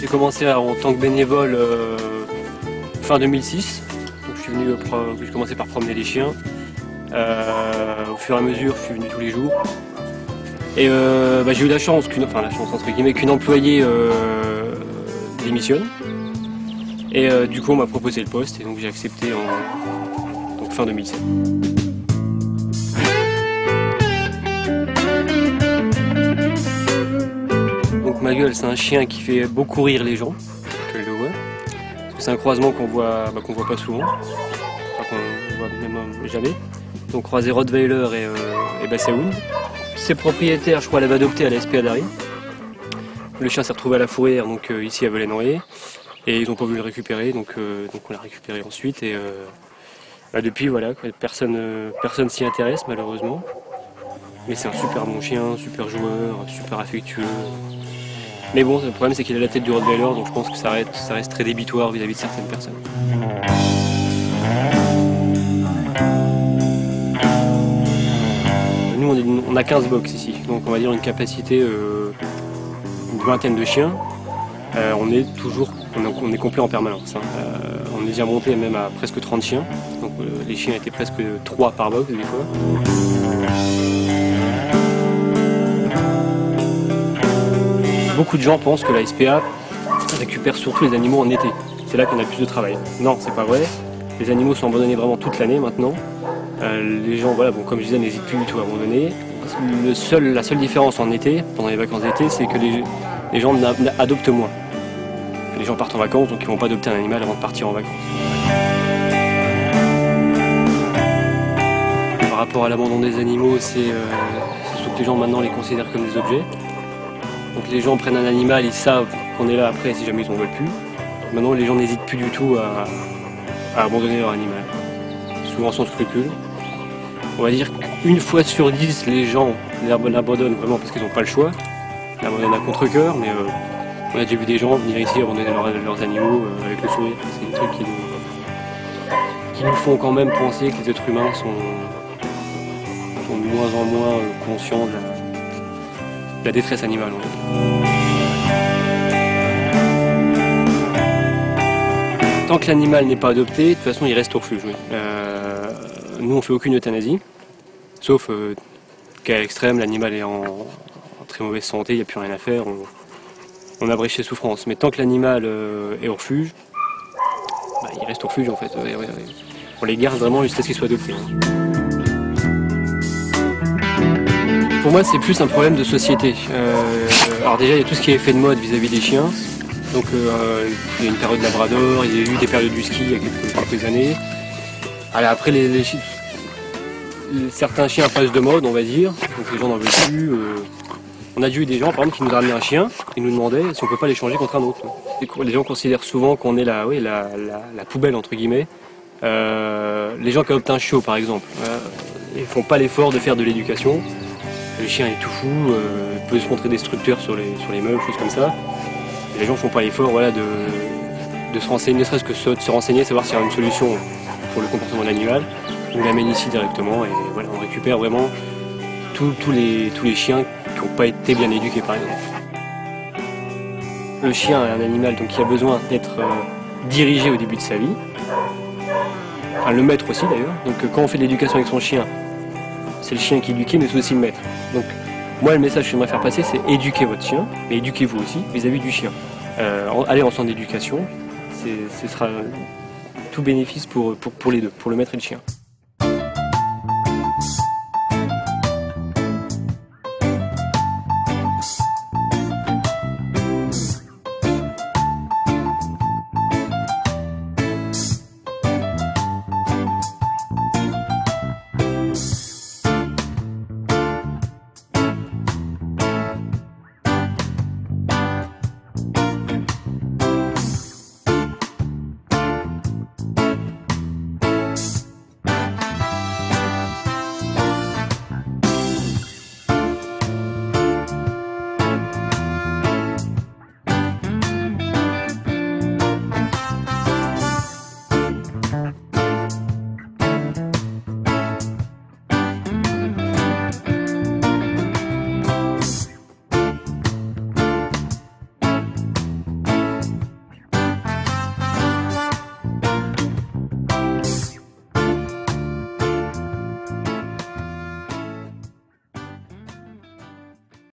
j'ai commencé en tant que bénévole fin 2006. Donc j'ai commencé par promener les chiens. Au fur et à mesure, je suis venu tous les jours. Et j'ai eu la chance qu'une employée démissionne. Et du coup, on m'a proposé le poste et donc j'ai accepté en fin 2007. Donc Magueule, c'est un chien qui fait beaucoup rire les gens, que je le vois. C'est un croisement qu'on voit pas souvent, enfin, qu'on voit même jamais. Donc croisé Rottweiler et Basset Hound. Ses propriétaires, je crois, l'avaient adopté à la SPA d'Arry. Le chien s'est retrouvé à la fourrière, donc ici à Velay-Noyer, et ils n'ont pas voulu le récupérer, donc on l'a récupéré ensuite. Et depuis, voilà, personne s'y intéresse malheureusement. Mais c'est un super bon chien, super joueur, super affectueux. Mais bon, le problème c'est qu'il a la tête du Rottweiler, donc je pense que ça reste très débitoire vis-à-vis de certaines personnes. Nous on a 15 box ici, donc on va dire une capacité une vingtaine de chiens. On est complet en permanence. Hein. On est déjà monté même à presque 30 chiens, donc les chiens étaient presque 3 par box des fois. Beaucoup de gens pensent que la SPA récupère surtout les animaux en été. C'est là qu'on a le plus de travail. Non, c'est pas vrai. Les animaux sont abandonnés vraiment toute l'année maintenant. Les gens, voilà, bon, comme je disais, n'hésitent plus du tout à abandonner. La seule différence en été, pendant les vacances d'été, c'est que les gens adoptent moins. Les gens partent en vacances, donc ils ne vont pas adopter un animal avant de partir en vacances. Par rapport à l'abandon des animaux, c'est surtout que les gens maintenant les considèrent comme des objets. Donc les gens prennent un animal, ils savent qu'on est là après si jamais ils n'en veulent plus. Maintenant les gens n'hésitent plus du tout à abandonner leur animal, souvent sans scrupule. On va dire qu'une fois sur 10, les gens l'abandonnent vraiment parce qu'ils n'ont pas le choix. Ils l'abandonnent à contre-cœur, mais on a déjà vu des gens venir ici abandonner leurs animaux avec le sourire. C'est des trucs qui nous font quand même penser que les êtres humains sont de moins en moins conscients de la détresse animale. En fait. Tant que l'animal n'est pas adopté, de toute façon il reste au refuge. Oui. Nous on fait aucune euthanasie, sauf cas extrême, l'animal est en très mauvaise santé, il n'y a plus rien à faire, on abrège ses souffrances. Mais tant que l'animal est au refuge, il reste au refuge en fait. On les garde vraiment jusqu'à ce qu'il soit adopté. Pour moi c'est plus un problème de société. Alors déjà il y a tout ce qui est effet de mode vis-à-vis des chiens. Donc il y a une période labrador, il y a eu des périodes du ski il y a quelques années. Alors, après certains chiens passent de mode on va dire, donc les gens n'en veulent plus. On a déjà eu des gens par exemple qui nous ramenaient un chien et nous demandaient si on ne peut pas l'échanger contre un autre. Les gens considèrent souvent qu'on est la poubelle entre guillemets. Les gens qui adoptent un chiot par exemple, ils ne font pas l'effort de faire de l'éducation. Le chien est tout fou, peut se montrer destructeur sur les meubles, choses comme ça. Et les gens ne font pas l'effort de se renseigner, ne serait-ce que de se renseigner, savoir s'il y a une solution pour le comportement de l'animal. On l'amène ici directement et voilà, on récupère vraiment tous les chiens qui n'ont pas été bien éduqués par exemple. Le chien est un animal donc, qui a besoin d'être dirigé au début de sa vie. Enfin le maître aussi d'ailleurs. Donc quand on fait de l'éducation avec son chien, c'est le chien qui est éduqué mais c'est aussi le maître. Donc moi le message que j'aimerais faire passer c'est éduquer votre chien, mais éduquez-vous aussi vis-à-vis du chien. Allez en centre d'éducation, ce sera tout bénéfice pour les deux, pour le maître et le chien.